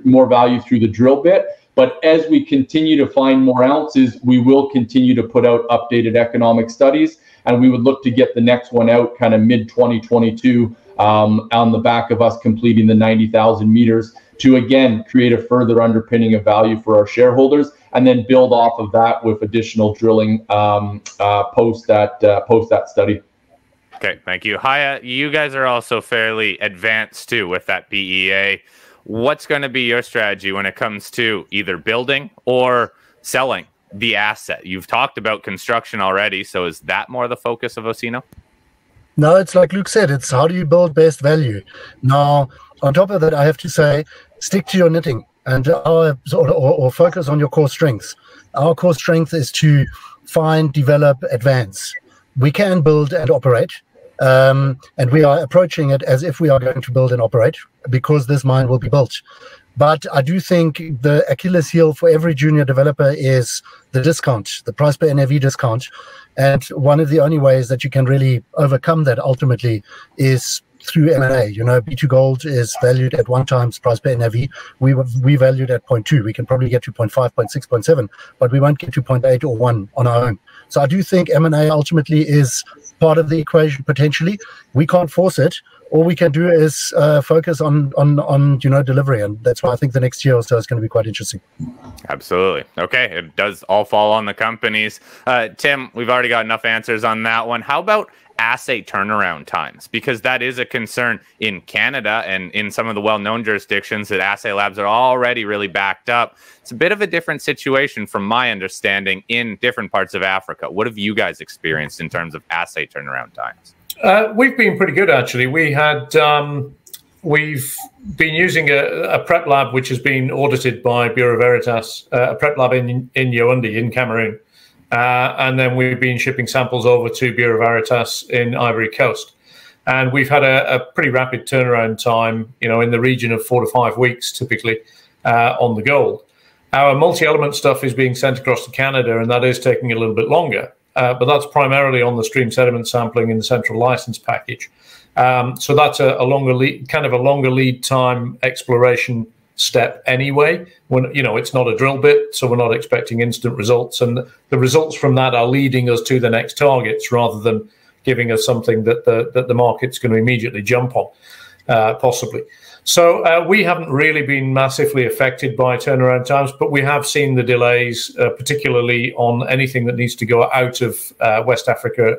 more value through the drill bit. But as we continue to find more ounces, we will continue to put out updated economic studies, and we would look to get the next one out kind of mid-2022. On the back of us completing the 90,000 meters to, again, create a further underpinning of value for our shareholders, and then build off of that with additional drilling post that study. Okay, thank you. Haya, you guys are also fairly advanced too with that PEA. What's going to be your strategy when it comes to either building or selling the asset? You've talked about construction already, so is that more the focus of Osino? No, it's like Luke said, it's how do you build best value. Now, on top of that, I have to say, stick to your knitting and or focus on your core strengths. Our core strength is to find, develop, advance. We can build and operate, and we are approaching it as if we are going to build and operate because this mine will be built. But I do think the Achilles heel for every junior developer is the discount, the price per NAV discount. And one of the only ways that you can really overcome that ultimately is through M&A. You know, B2 Gold is valued at 1 times price per NAV. We valued at 0.2. We can probably get to 0.5, 0.6, 0.7, but we won't get to 0.8 or 1 on our own. So I do think M&A ultimately is part of the equation potentially. We can't force it. All we can do is focus on delivery, and that's why I think the next year or so is going to be quite interesting. Absolutely. Okay, it does all fall on the companies. Tim, we've already got enough answers on that one. How about assay turnaround times? Because that is a concern in Canada and in some of the well-known jurisdictions that assay labs are already really backed up. It's a bit of a different situation from my understanding in different parts of Africa. What have you guys experienced in terms of assay turnaround times? We've been pretty good, actually. We've been using a prep lab which has been audited by Bureau Veritas, a prep lab in Yaoundé in Cameroon. And then we've been shipping samples over to Bureau Veritas in Ivory Coast. And we've had a pretty rapid turnaround time, in the region of 4 to 5 weeks, typically, on the gold. Our multi-element stuff is being sent across to Canada, and that is taking a little bit longer. But that's primarily on the stream sediment sampling in the central license package. So that's a longer lead time exploration step anyway. When it's not a drill bit, so we're not expecting instant results, and the results from that are leading us to the next targets rather than giving us something that the market's going to immediately jump on, possibly. So we haven't really been massively affected by turnaround times, but we have seen the delays, particularly on anything that needs to go out of West Africa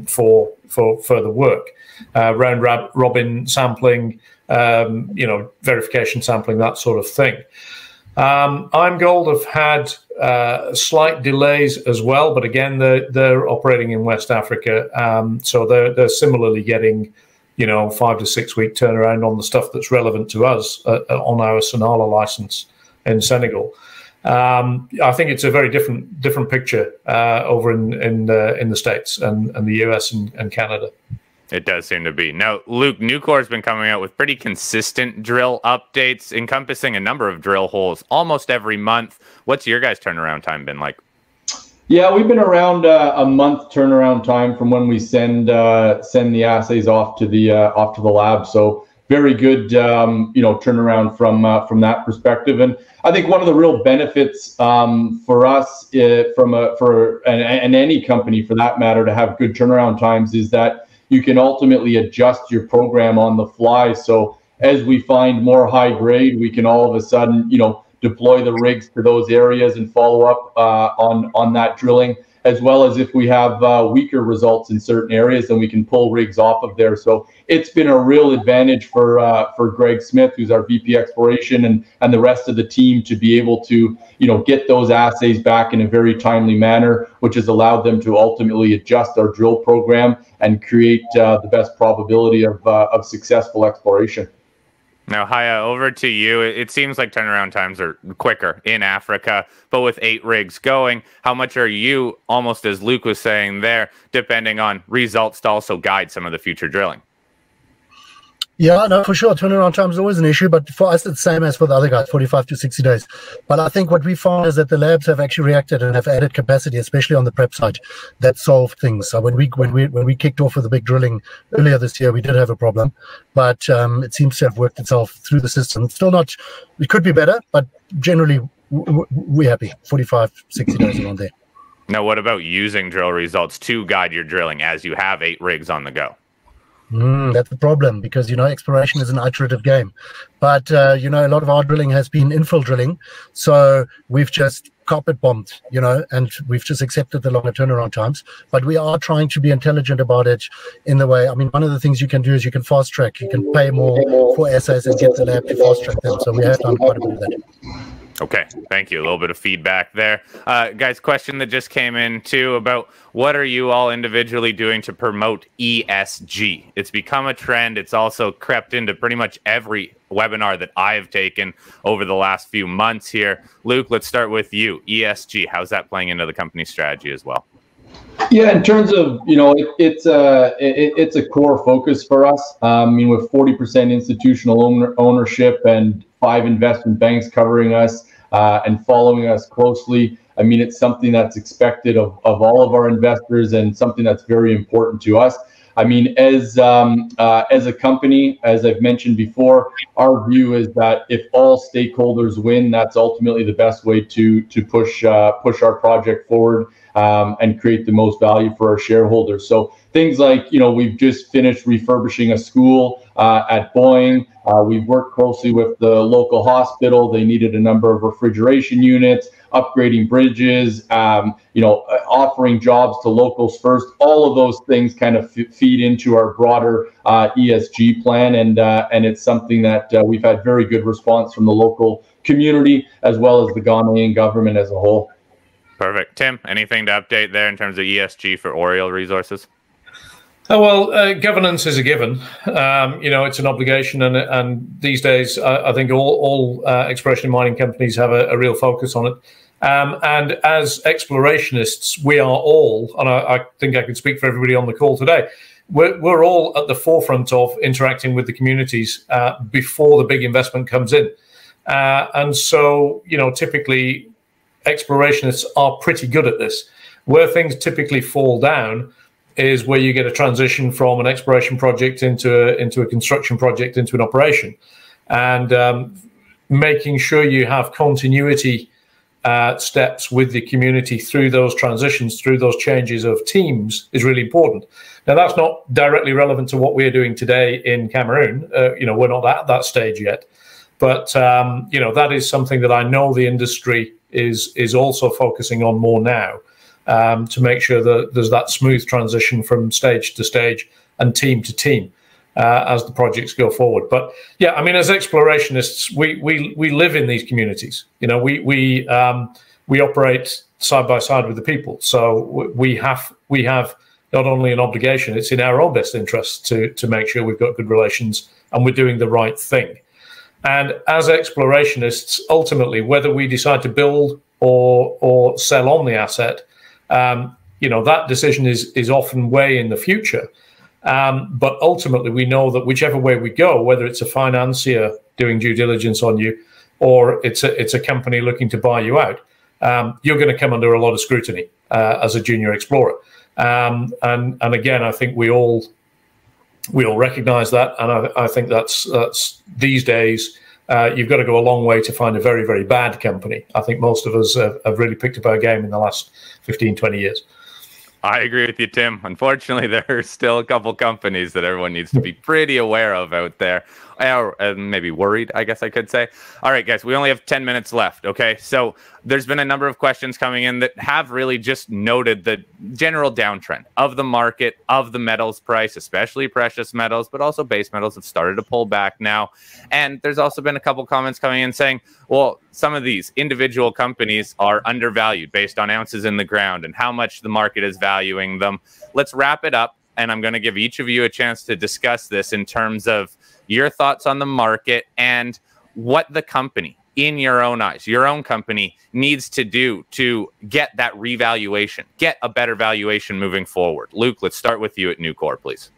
for further work, round robin sampling, verification sampling, that sort of thing. IAMGOLD have had slight delays as well, but again, they're operating in West Africa, so they're similarly getting 5 to 6 week turnaround on the stuff that's relevant to us on our Sonala license in Senegal. I think it's a very different picture over in the States and the US and Canada. It does seem to be. Now, Luke, Newcore has been coming out with pretty consistent drill updates encompassing a number of drill holes almost every month. What's your guys' turnaround time been like? Yeah, we've been around a month turnaround time from when we send the assays off to the lab. So very good, turnaround from that perspective. And I think one of the real benefits for us, and any company for that matter, to have good turnaround times is that you can ultimately adjust your program on the fly. So as we find more high grade, we can all of a sudden, deploy the rigs to those areas and follow up on that drilling, as well as if we have weaker results in certain areas, then we can pull rigs off of there. So it's been a real advantage for Greg Smith, who's our VP Exploration, and the rest of the team to be able to, get those assays back in a very timely manner, which has allowed them to ultimately adjust our drill program and create the best probability of successful exploration. Now, Haya, over to you. It seems like turnaround times are quicker in Africa, but with 8 rigs going, how much are you, almost as Luke was saying there, depending on results to also guide some of the future drilling? Yeah, no, for sure. Turnaround time is always an issue, but for us, it's the same as for the other guys, 45 to 60 days. But I think what we found is that the labs have actually reacted and have added capacity, especially on the prep side, that solved things. So when we kicked off with the big drilling earlier this year, we did have a problem, but it seems to have worked itself through the system. Still not, it could be better, but generally we're happy. 45, 60 days around there. Now, what about using drill results to guide your drilling as you have 8 rigs on the go? That's the problem, because exploration is an iterative game, but a lot of our drilling has been infill drilling, so we've just carpet bombed, and we've just accepted the longer turnaround times. But we are trying to be intelligent about it in the way. I mean, one of the things you can do is you can fast track. You can pay more for assays and get the lab to fast track them. So we have done quite a bit of that. Okay, thank you. A little bit of feedback there. Guys, question that just came in too about what are you all individually doing to promote ESG? It's become a trend. It's also crept into pretty much every webinar that I've taken over the last few months here. Luke, let's start with you. ESG, how's that playing into the company strategy as well? Yeah, in terms of, it's a core focus for us. With 40% institutional ownership and 5 investment banks covering us and following us closely, it's something that's expected of all of our investors and something that's very important to us. As a company, as I've mentioned before, our view is that if all stakeholders win, that's ultimately the best way to push our project forward and create the most value for our shareholders. So things like, we've just finished refurbishing a school at Boeing. We've worked closely with the local hospital. They needed a number of refrigeration units, upgrading bridges, offering jobs to locals first. All of those things kind of feed into our broader ESG plan, and it's something that we've had very good response from the local community as well as the Ghanaian government as a whole. Perfect. Tim, anything to update there in terms of ESG for Oriole Resources? Governance is a given. It's an obligation, and these days, I think all exploration and mining companies have a real focus on it. And as explorationists, we are all, and I think I can speak for everybody on the call today, we're all at the forefront of interacting with the communities before the big investment comes in. And so, typically, explorationists are pretty good at this. Where things typically fall down is where you get a transition from an exploration project into a construction project into an operation, and making sure you have continuity steps with the community through those transitions, through those changes of teams is really important. Now, that's not directly relevant to what we're doing today in Cameroon. We're not at that stage yet. But, that is something that I know the industry is also focusing on more now, to make sure that there's that smooth transition from stage to stage and team to team as the projects go forward. But yeah, I mean, as explorationists, we live in these communities. We operate side by side with the people. So we have not only an obligation, it's in our own best interest to make sure we've got good relations and we're doing the right thing. And as explorationists, ultimately, whether we decide to build or sell on the asset, that decision is often way in the future. But ultimately, we know that whichever way we go, whether it's a financier doing due diligence on you, or it's a company looking to buy you out, you're going to come under a lot of scrutiny as a junior explorer. And again, I think we all recognise that, and I think that's these days. You've got to go a long way to find a very, very bad company. I think most of us have really picked up our game in the last 15, 20 years. I agree with you, Tim. Unfortunately, there are still a couple companies that everyone needs to be pretty aware of out there, or maybe worried, I guess I could say. All right, guys, we only have 10 minutes left, okay? So there's been a number of questions coming in that have really just noted the general downtrend of the market, of the metals price, especially precious metals, but also base metals have started to pull back now. And there's also been a couple comments coming in saying, well, some of these individual companies are undervalued based on ounces in the ground and how much the market is valuing them. Let's wrap it up, and I'm going to give each of you a chance to discuss this in terms of your thoughts on the market and what the company, in your own eyes, your own company, needs to do to get that revaluation, get a better valuation moving forward. Luke, let's start with you at Newcore, please.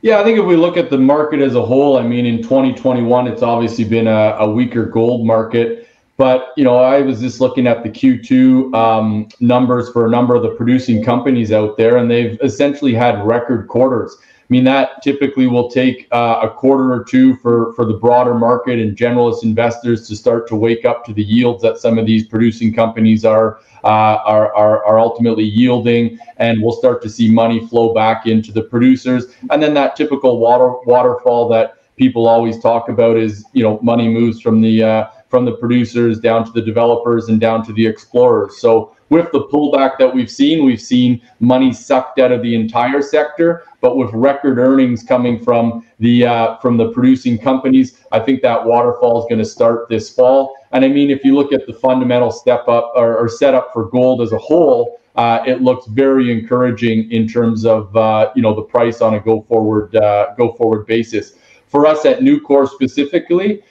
Yeah, I think if we look at the market as a whole, I mean, in 2021, it's obviously been a weaker gold market. But, I was just looking at the Q2 numbers for a number of the producing companies out there, and they've essentially had record quarters. I mean, that typically will take a quarter or two for the broader market and generalist investors to start to wake up to the yields that some of these producing companies are ultimately yielding, and we'll start to see money flow back into the producers. And then that typical waterfall that people always talk about is, money moves from the producers down to the developers and down to the explorers. So with the pullback that we've seen money sucked out of the entire sector. But with record earnings coming from the producing companies, I think that waterfall is going to start this fall. And I mean, if you look at the fundamental step up or setup for gold as a whole, it looks very encouraging in terms of the price on a go forward basis. For us at Newcore specifically,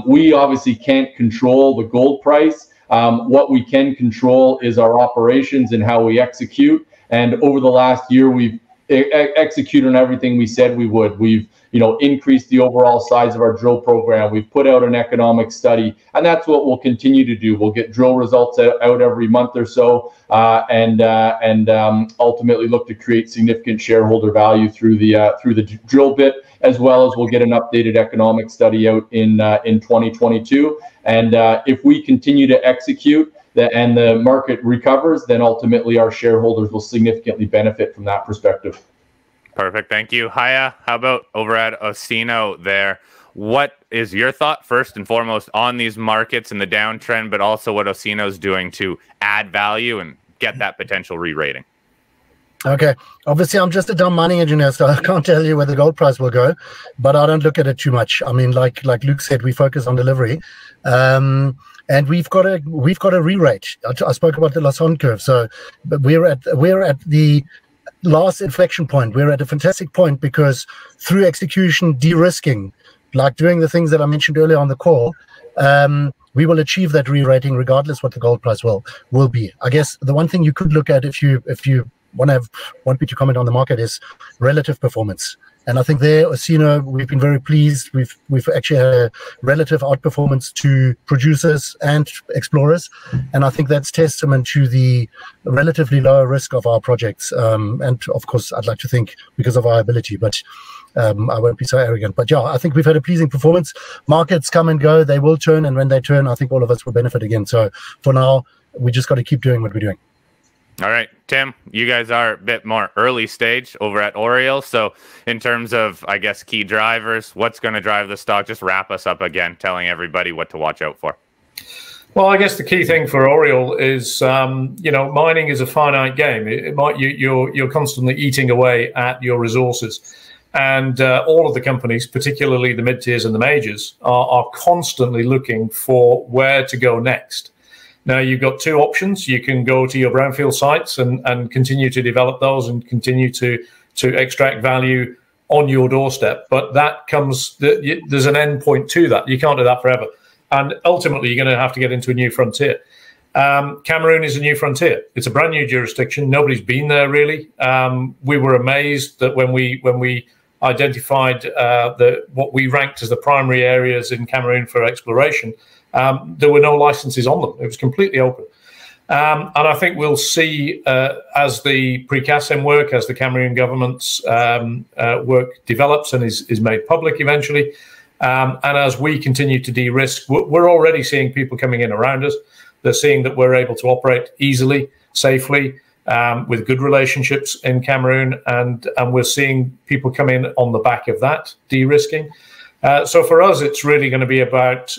we obviously can't control the gold price. What we can control is our operations and how we execute. And over the last year, we've executed on everything we said we would. We've increased the overall size of our drill program. We've put out an economic study, and that's what we'll continue to do. We'll get drill results out every month or so, and ultimately look to create significant shareholder value through the drill bit, as well as we'll get an updated economic study out in 2022. And if we continue to execute and the market recovers, then ultimately our shareholders will significantly benefit from that perspective. Perfect. Thank you. Haya, how about over at Osino there? What is your thought first and foremost on these markets and the downtrend, but also what Osino's doing to add value and get that potential re-rating? Okay. Obviously, I'm just a dumb mining engineer, so I can't tell you where the gold price will go, but I don't look at it too much. I mean, like Luke said, we focus on delivery. And we've got a re-rate. I spoke about the Lassonde curve. So we're at the last inflection point. We're at a fantastic point because through execution, de-risking, like doing the things that I mentioned earlier on the call, we will achieve that re-rating regardless what the gold price will be. I guess the one thing you could look at if you want me to comment on the market is relative performance. And I think there, Osino, we've been very pleased. We've actually had a relative outperformance to producers and explorers, and I think that's testament to the relatively lower risk of our projects. And of course, I'd like to think because of our ability, but I won't be so arrogant. But yeah, I think we've had a pleasing performance. Markets come and go; they will turn, and when they turn, I think all of us will benefit again. So for now, we just got to keep doing what we're doing. All right, Tim, you guys are a bit more early stage over at Oriole. So in terms of, I guess, key drivers, what's going to drive the stock? Just wrap us up again, telling everybody what to watch out for. Well, I guess the key thing for Oriole is, mining is a finite game. You're constantly eating away at your resources. And all of the companies, particularly the mid-tiers and the majors, are constantly looking for where to go next. Now, you've got two options. You can go to your brownfield sites and continue to develop those and continue to extract value on your doorstep. But that comes, there's an end point to that. You can't do that forever. And ultimately, you're going to have to get into a new frontier. Cameroon is a new frontier. It's a brand new jurisdiction. Nobody's been there, really. We were amazed that when we identified what we ranked as the primary areas in Cameroon for exploration, there were no licenses on them. It was completely open. And I think we'll see as the pre-CASM work, as the Cameroon government's work develops and is made public eventually, and as we continue to de-risk, we're already seeing people coming in around us. They're seeing that we're able to operate easily, safely, with good relationships in Cameroon, and we're seeing people come in on the back of that de-risking. So for us, it's really going to be about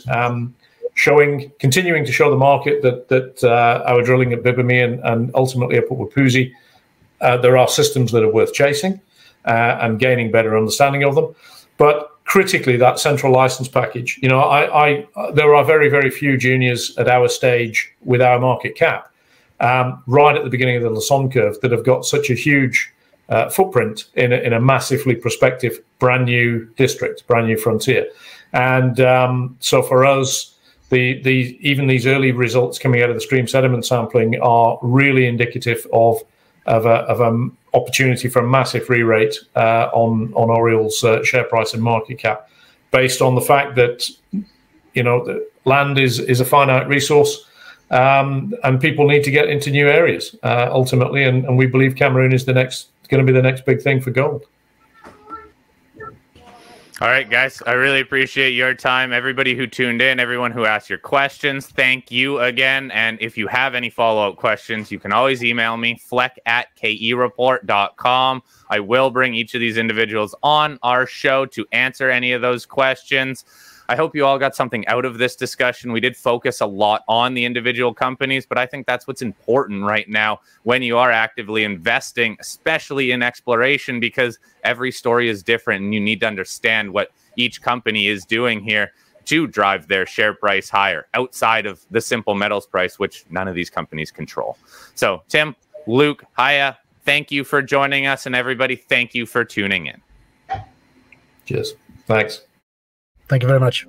continuing to show the market that our drilling at Bibemi and ultimately up at Wapuzi, there are systems that are worth chasing and gaining better understanding of them. But critically, that central license package, there are very, very few juniors at our stage with our market cap, right at the beginning of the Lassonde curve, that have got such a huge footprint in a massively prospective brand new district, brand new frontier. And so for us, even these early results coming out of the stream sediment sampling are really indicative of an opportunity for a massive re-rate on Oriole's share price and market cap, based on the fact that the land is a finite resource, and people need to get into new areas ultimately, and we believe Cameroon is going to be the next big thing for gold. All right, guys, I really appreciate your time. Everybody who tuned in, everyone who asked your questions, thank you again. And if you have any follow-up questions, you can always email me, fleck@kereport.com. I will bring each of these individuals on our show to answer any of those questions. I hope you all got something out of this discussion. We did focus a lot on the individual companies, but I think that's what's important right now when you are actively investing, especially in exploration, because every story is different and you need to understand what each company is doing here to drive their share price higher outside of the simple metals price, which none of these companies control. So Tim, Luke, Haya, thank you for joining us, and everybody, thank you for tuning in. Cheers. Thanks. Thank you very much.